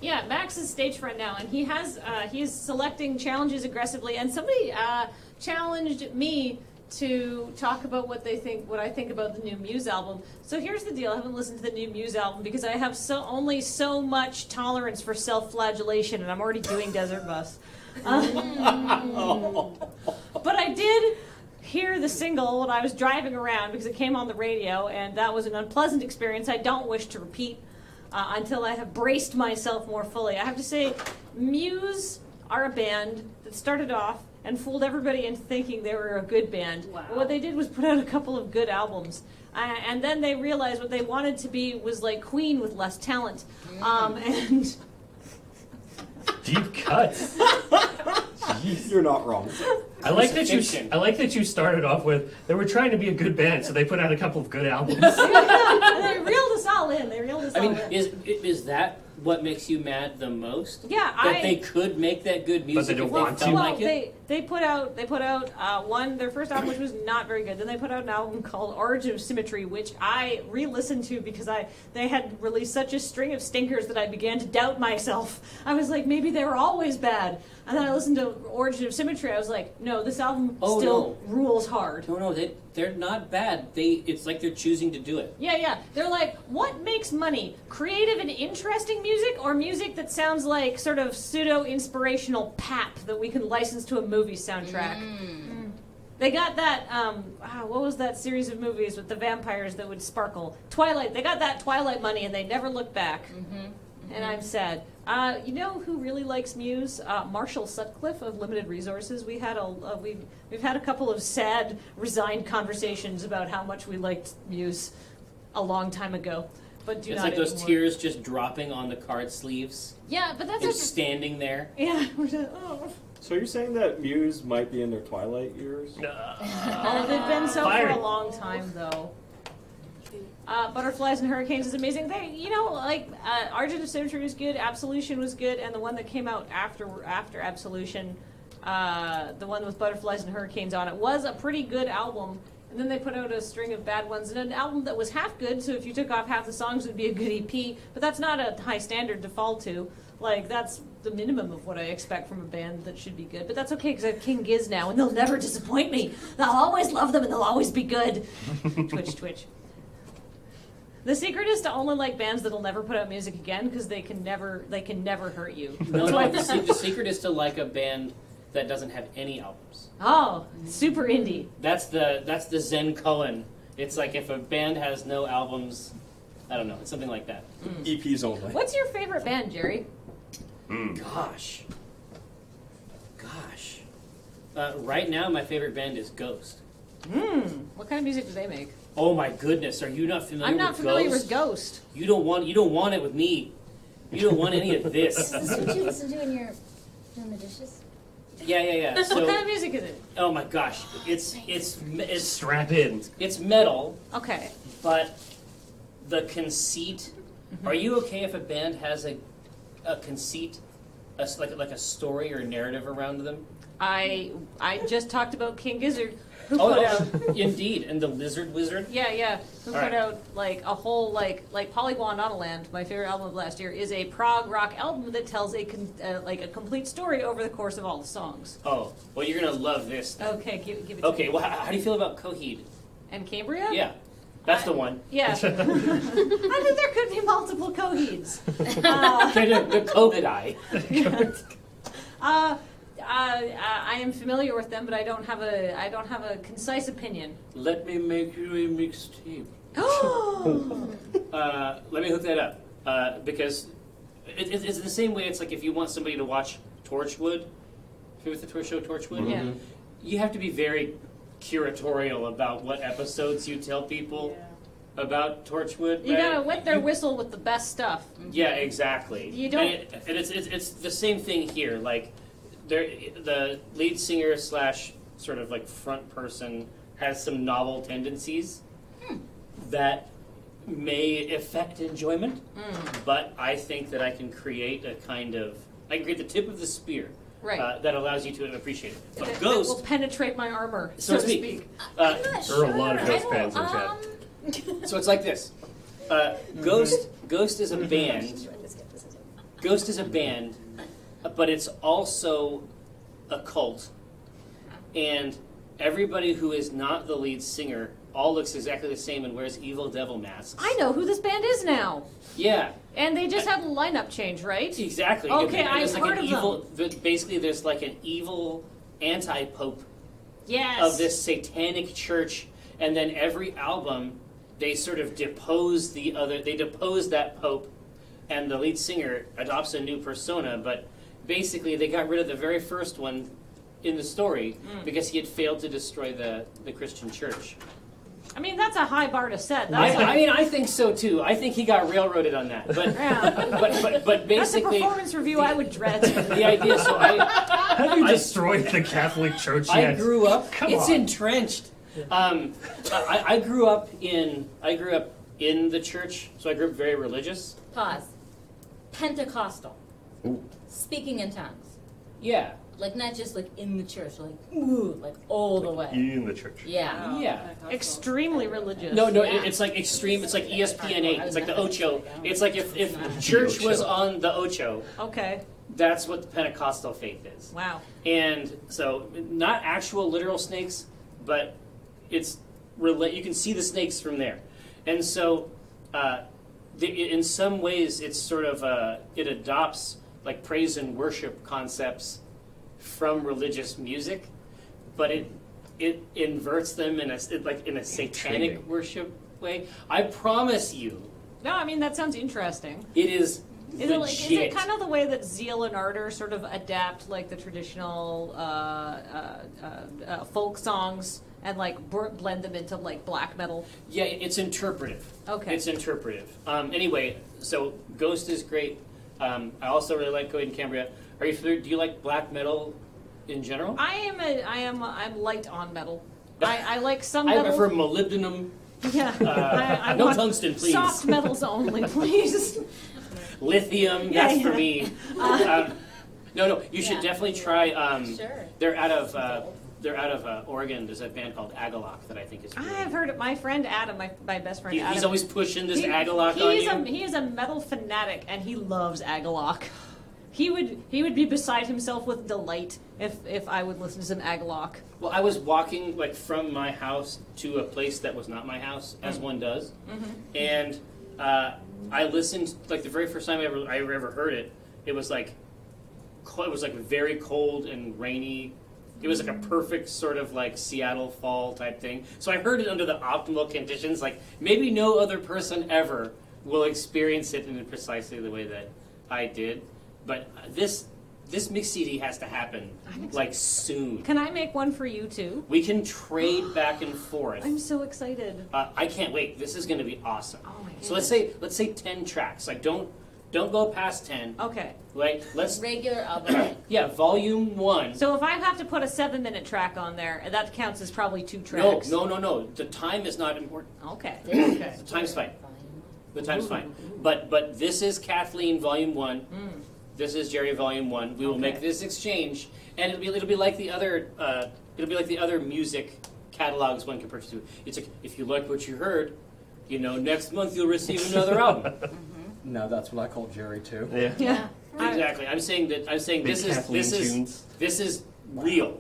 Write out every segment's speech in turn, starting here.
Yeah, Max is stage friend now, and he's selecting challenges aggressively. And somebody challenged me to talk about what I think about the new Muse album. So here's the deal: I haven't listened to the new Muse album because I have only so much tolerance for self-flagellation, and I'm already doing Desert Bus. But I did hear the single when I was driving around because it came on the radio, and that was an unpleasant experience I don't wish to repeat until I have braced myself more fully. I have to say, Muse are a band that started off and fooled everybody into thinking they were a good band. Wow. But what they did was put out a couple of good albums. And then they realized what they wanted to be was like Queen with less talent. And deep cuts. You're not wrong. I like that you started off with they were trying to be a good band, so they put out a couple of good albums. they reeled us all in. Is that what makes you mad the most? Yeah, that they could make that good music, but they don't if want they to. felt like it. They put out their first album, which was not very good. Then they put out an album called Origin of Symmetry, which I re-listened to because they had released such a string of stinkers that I began to doubt myself. I was like, maybe they were always bad. And then I listened to Origin of Symmetry. I was like, no, this album rules hard. No, they're not bad. It's like they're choosing to do it. Yeah. They're like, what makes money? Creative and interesting music, or music that sounds like sort of pseudo-inspirational pap that we can license to a movie soundtrack? They got that, what was that series of movies with the vampires that would sparkle? Twilight. They got that Twilight money and they never looked back. And I'm sad. You know who really likes Muse? Marshall Sutcliffe of Limited Resources. We've had a couple of sad, resigned conversations about how much we liked Muse a long time ago, but do it's not like those anymore. tears just dropping on the card sleeves. Yeah, but that's and standing there. Yeah. We're just, oh. So you're saying that Muse might be in their twilight years? They've been so for a long time, though. Butterflies and Hurricanes is amazing. Origin of Symmetry was good, Absolution was good, and the one that came out after Absolution, the one with Butterflies and Hurricanes on it, was a pretty good album. And then they put out a string of bad ones, and an album that was half good, so if you took off half the songs, it would be a good EP. But that's not a high standard to fall to. Like, that's the minimum of what I expect from a band that should be good. But that's okay, because I have King Giz now, and they'll never disappoint me. I'll always love them, and they'll always be good. Twitch. The secret is to only like bands that'll never put out music again, because they can never hurt you. The secret is to like a band that doesn't have any albums. Oh, super indie. That's the Zen Cullen. It's like if a band has no albums, I don't know, it's something like that. EPs only. What's your favorite band, Jerry? Gosh. Right now, my favorite band is Ghost. What kind of music do they make? Oh my goodness, are you not familiar with Ghost? I'm not familiar with Ghost. You don't want it with me. You don't want any of this. Is this what you listen to when you're doing the dishes? Yeah. So, what kind of music is it? oh my gosh, it's Strap in. It's metal, Okay. but the conceit. Are you okay if a band has a conceit, like a story or a narrative around them? I just talked about King Gizzard, who Oh, put out indeed, and the Lizard Wizard. who All put right. out like a whole like Polygon Autoland, my favorite album of last year, is a prog rock album that tells a complete story over the course of all the songs. Oh, well, you're gonna love this. Okay, give it to Okay, me. well, how do you feel about Coheed? And Cambria? Yeah, that's the one. Yeah. I think there could be multiple Coheeds. The Coheed-eye. I am familiar with them, but I don't have a concise opinion. Let me make you a mixtape. Oh. Let me hook that up because it's the same way. It's like if you want somebody to watch Torchwood, with the show Torchwood, Yeah. you have to be very curatorial about what episodes you tell people about Torchwood. You gotta wet their whistle with the best stuff. Yeah, exactly. You don't. And it's the same thing here. Like, the lead singer / sort of like front person has some novel tendencies that may affect enjoyment, but I think that I can create the tip of the spear. Right. That allows you to appreciate it. But That Ghost, will penetrate my armor, so so to to speak. speak. I'm not There are sure. a lot of Ghost fans in chat. So it's like this. Ghost is a band Ghost is a band, but it's also a cult, and everybody who is not the lead singer all looks exactly the same and wears evil devil masks. I know who this band is now. Yeah. And they just had a lineup change, right? Exactly. Okay, And I've there's like heard an of evil, basically there's like an evil anti-pope Yes. of this satanic church, and then every album they sort of depose that pope, and the lead singer adopts a new persona, but basically they got rid of the very first one in the story because he had failed to destroy the Christian church. I mean, that's a high bar to set. That's I mean, I think so too. I think he got railroaded on that. But but that's a basically, performance review I would dread. the idea. So Have you destroyed the Catholic Church I yet? grew up. Come It's on. entrenched. I grew up in the church, so I grew up very religious. Pause. Pentecostal. Speaking in tongues. Yeah. Like not just like in the church, like ooh, like all the way. In the church. Yeah. Yeah. Extremely religious. No, Yeah. it's like extreme. It's like ESPN 8. It's like the Ocho. It's like if church was on the Ocho, Okay. that's what the Pentecostal faith is. Wow. And so, not actual literal snakes, but it's you can see the snakes from there. And so, in some ways, it's sort of it adopts like praise and worship concepts from religious music, but it inverts them in a satanic Intriguing. worship way. I promise you, No, I mean, that sounds interesting. it is Is legit. it kind of the way that Zeal and Ardor sort of adapt like the traditional folk songs and like blend them into like black metal? Yeah, it's interpretive. Okay. It's interpretive. Anyway, so Ghost is great. I also really like Coheed and Cambria. Are you familiar? Do you like black metal in general? I'm light on metal. I like some I metal. prefer molybdenum. Yeah. I No want tungsten, please. Soft metals only, please. Lithium, Yeah, that's yeah. for me. No, you should definitely try. Sure. They're out of Oregon. There's a band called Agalloch that I think is. Really, I've heard it. My friend Adam, my best friend Adam. he's always pushing this he- Agalloch on you. He is a metal fanatic, and he loves Agalloch. He would be beside himself with delight if I would listen to some Agalloch. Well, I was walking like from my house to a place that was not my house, as one does, and I listened like the very first time I ever heard it. It was like very cold and rainy. It was like a perfect sort of like Seattle fall type thing. So I heard it under the optimal conditions. Like maybe no other person ever will experience it in precisely the way that I did. But this mix CD has to happen like soon. Can I make one for you too? We can trade back and forth. I'm so excited. I can't wait. This is going to be awesome. Oh my So let's say 10 tracks. Like don't go past 10. Okay. Like let's Regular album. yeah, volume 1. So if I have to put a 7-minute track on there, that counts as probably 2 No, tracks. no. The time is not important. Okay. Okay. The time's fine. The time's fine. But this is Kathleen Volume 1. This is Jerry Volume 1. We will Okay. make this exchange, and it'll be like the other music catalogs one can purchase. It's like if you like what you heard, next month you'll receive another album. No, that's what I call Jerry too. Yeah. Yeah. Exactly. I'm saying Big this Kathleen is tunes. this is real.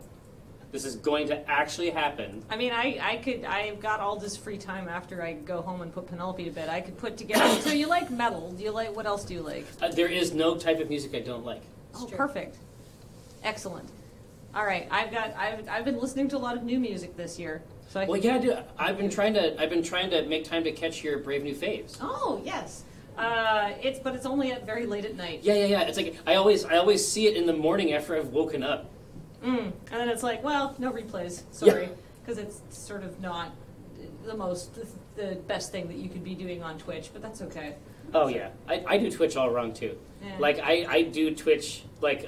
This is going to actually happen. I mean, I've got all this free time after I go home and put Penelope to bed. I could put together. So you like metal? What else do you like? There is no type of music I don't like. Oh, true. perfect. Excellent. All right, I've been listening to a lot of new music this year. So I Well, yeah, dude, I've been trying to make time to catch your Brave New Faves. Oh, yes. It's only at very late at night. Yeah. It's like I always see it in the morning after I've woken up. And then it's like, well, no replays. Sorry, because it's sort of not the best thing that you could be doing on Twitch, but that's okay. Oh yeah, I do Twitch all wrong too. Yeah. Like I do Twitch like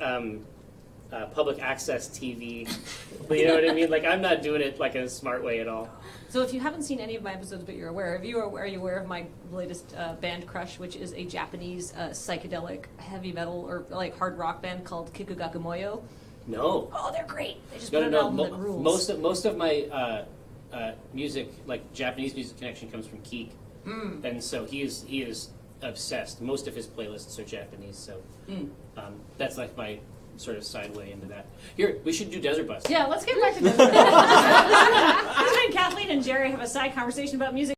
public access TV. You know what I mean? Like I'm not doing it like in a smart way at all. So if you haven't seen any of my episodes, but you're aware, are you aware of my latest band crush, which is a Japanese psychedelic heavy metal or like hard rock band called Kikugakumoyo? No. Oh, they're great. They just No, put an no. album that rules. Most of my music, like Japanese music connection, comes from Keek, and so he is obsessed. Most of his playlists are Japanese, so that's like my sort of side way into that. Here, we should do Desert Bus. Yeah, let's get back to this. This and Kathleen and Jerry have a side conversation about music.